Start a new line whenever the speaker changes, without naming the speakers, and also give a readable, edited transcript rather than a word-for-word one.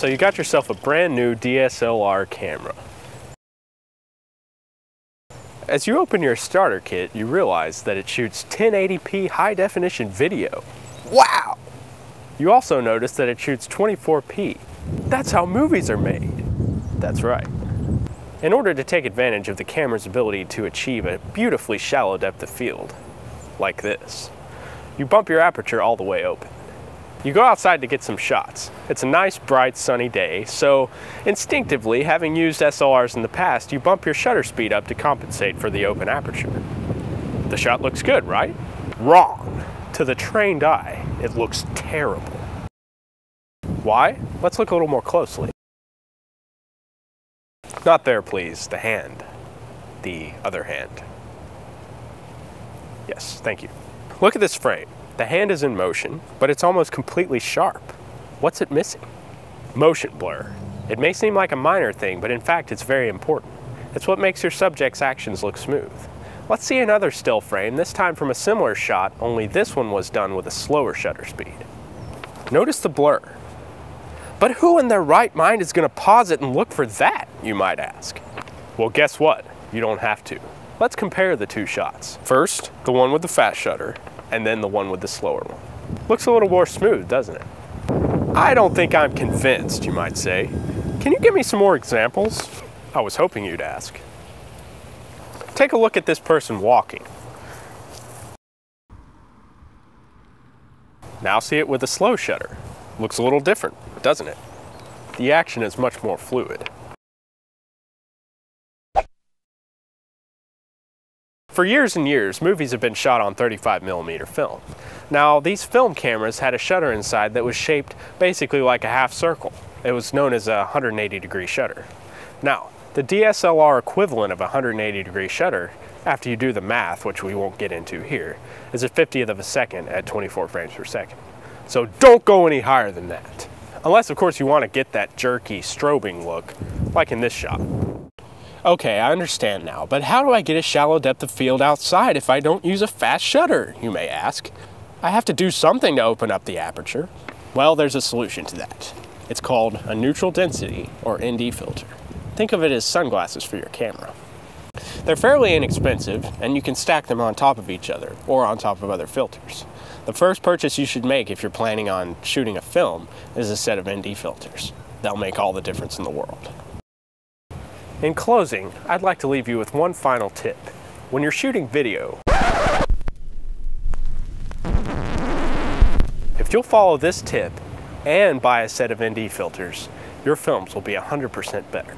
So you got yourself a brand new DSLR camera. As you open your starter kit, you realize that it shoots 1080p high definition video. Wow! You also notice that it shoots 24p. That's how movies are made. That's right. In order to take advantage of the camera's ability to achieve a beautifully shallow depth of field, like this, you bump your aperture all the way open. You go outside to get some shots. It's a nice, bright, sunny day, so instinctively, having used SLRs in the past, you bump your shutter speed up to compensate for the open aperture. The shot looks good, right? Wrong. To the trained eye, it looks terrible. Why? Let's look a little more closely. Not there, please. The hand. The other hand. Yes, thank you. Look at this frame. The hand is in motion, but it's almost completely sharp. What's it missing? Motion blur. It may seem like a minor thing, but in fact it's very important. It's what makes your subject's actions look smooth. Let's see another still frame, this time from a similar shot, only this one was done with a slower shutter speed. Notice the blur. But who in their right mind is going to pause it and look for that, you might ask? Well, guess what? You don't have to. Let's compare the two shots. First, the one with the fast shutter, and then the one with the slower one. Looks a little more smooth, doesn't it? I don't think I'm convinced, you might say. Can you give me some more examples? I was hoping you'd ask. Take a look at this person walking. Now see it with a slow shutter. Looks a little different, doesn't it? The action is much more fluid. For years and years, movies have been shot on 35mm film. Now, these film cameras had a shutter inside that was shaped basically like a half circle. It was known as a 180-degree shutter. Now, the DSLR equivalent of a 180-degree shutter, after you do the math, which we won't get into here, is a 50th of a second at 24 frames per second. So don't go any higher than that. Unless, of course, you want to get that jerky, strobing look, like in this shot. Okay, I understand now, but how do I get a shallow depth of field outside if I don't use a fast shutter, you may ask? I have to do something to open up the aperture. Well, there's a solution to that. It's called a neutral density, or ND filter. Think of it as sunglasses for your camera. They're fairly inexpensive, and you can stack them on top of each other, or on top of other filters. The first purchase you should make if you're planning on shooting a film is a set of ND filters. They'll make all the difference in the world. In closing, I'd like to leave you with one final tip. When you're shooting video, if you'll follow this tip and buy a set of ND filters, your films will be 100% better.